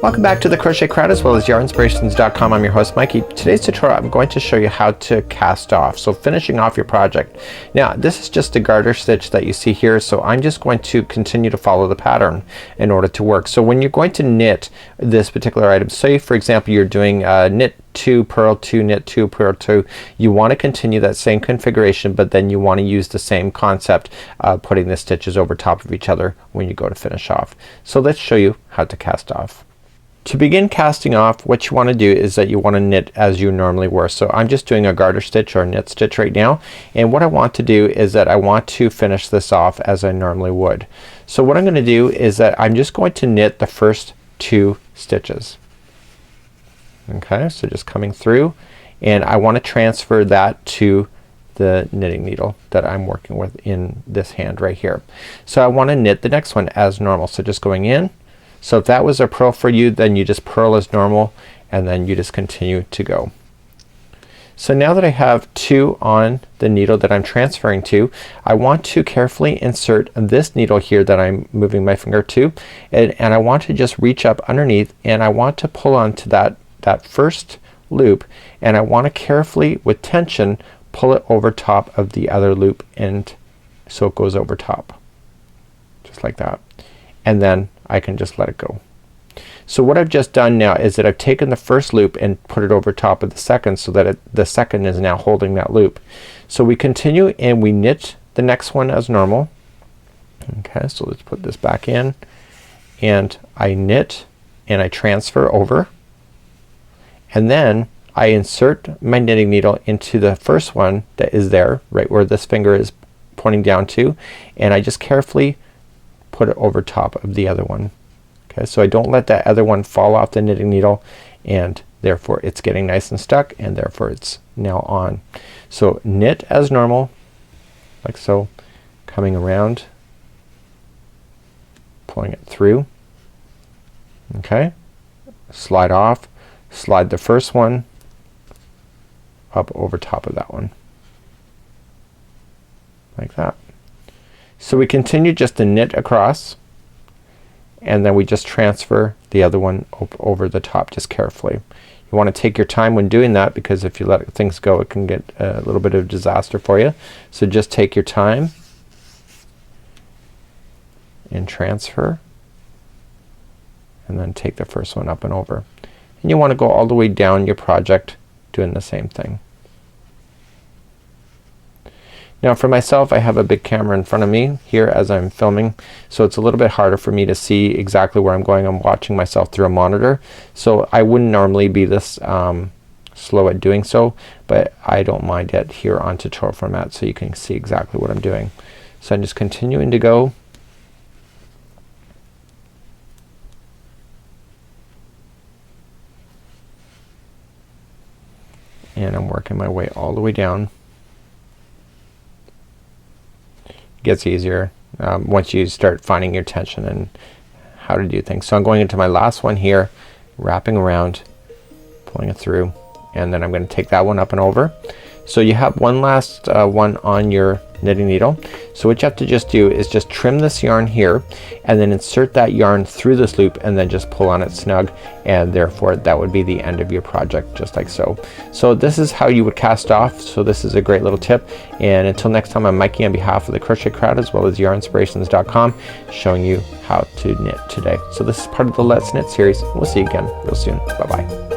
Welcome back to the Crochet Crowd as well as yarnspirations.com. I'm your host Mikey. Today's tutorial I'm going to show you how to cast off. So finishing off your project. Now this is just a garter stitch that you see here, so I'm just going to continue to follow the pattern in order to work. So when you're going to knit this particular item, say for example you're doing knit 2, purl 2, knit 2, purl 2, you want to continue that same configuration, but then you want to use the same concept, putting the stitches over top of each other when you go to finish off. So let's show you how to cast off. To begin casting off, what you want to do is that you want to knit as you normally were. So I'm just doing a garter stitch or a knit stitch right now, and what I want to do is that I want to finish this off as I normally would. So what I'm going to do is that I'm just going to knit the first 2 stitches. Okay, so just coming through, and I want to transfer that to the knitting needle that I'm working with in this hand right here. So I want to knit the next one as normal. So just going in. So if that was a purl for you, then you just purl as normal and then you just continue to go. So now that I have 2 on the needle that I'm transferring to, I want to carefully insert this needle here that I'm moving my finger to, and I want to just reach up underneath, and I want to pull onto that first loop, and I want to carefully with tension pull it over top of the other loop, and so it goes over top just like that, and then I can just let it go. So what I've just done now is that I've taken the first loop and put it over top of the second, so that the second is now holding that loop. So we continue and we knit the next one as normal. Okay, so let's put this back in, and I knit and I transfer over, and then I insert my knitting needle into the first one that is there right where this finger is pointing down to, and I just carefully put it over top of the other one. Okay, so I don't let that other one fall off the knitting needle, and therefore it's getting nice and stuck, and therefore it's now on. So knit as normal like so, coming around, pulling it through. Okay, slide off, slide the first one up over top of that one like that. So we continue just to knit across, and then we just transfer the other one over the top just carefully. You want to take your time when doing that, because if you let things go it can get a little bit of a disaster for you. So just take your time and transfer, and then take the first one up and over. And you want to go all the way down your project doing the same thing. Now for myself, I have a big camera in front of me here as I'm filming, so it's a little bit harder for me to see exactly where I'm going. I'm watching myself through a monitor, so I wouldn't normally be this slow at doing so, but I don't mind it here on tutorial format, so you can see exactly what I'm doing. So I'm just continuing to go, and I'm working my way all the way down. Gets easier once you start finding your tension and how to do things. So I'm going into my last one here, wrapping around, pulling it through, and then I'm going to take that one up and over. So you have one last one on your knitting needle. So what you have to just do is just trim this yarn here, and then insert that yarn through this loop, and then just pull on it snug, and therefore that would be the end of your project, just like so. So this is how you would cast off. So this is a great little tip, and until next time, I'm Mikey on behalf of the Crochet Crowd as well as yarnspirations.com, showing you how to knit today. So this is part of the Let's Knit series. We'll see you again real soon. Bye bye.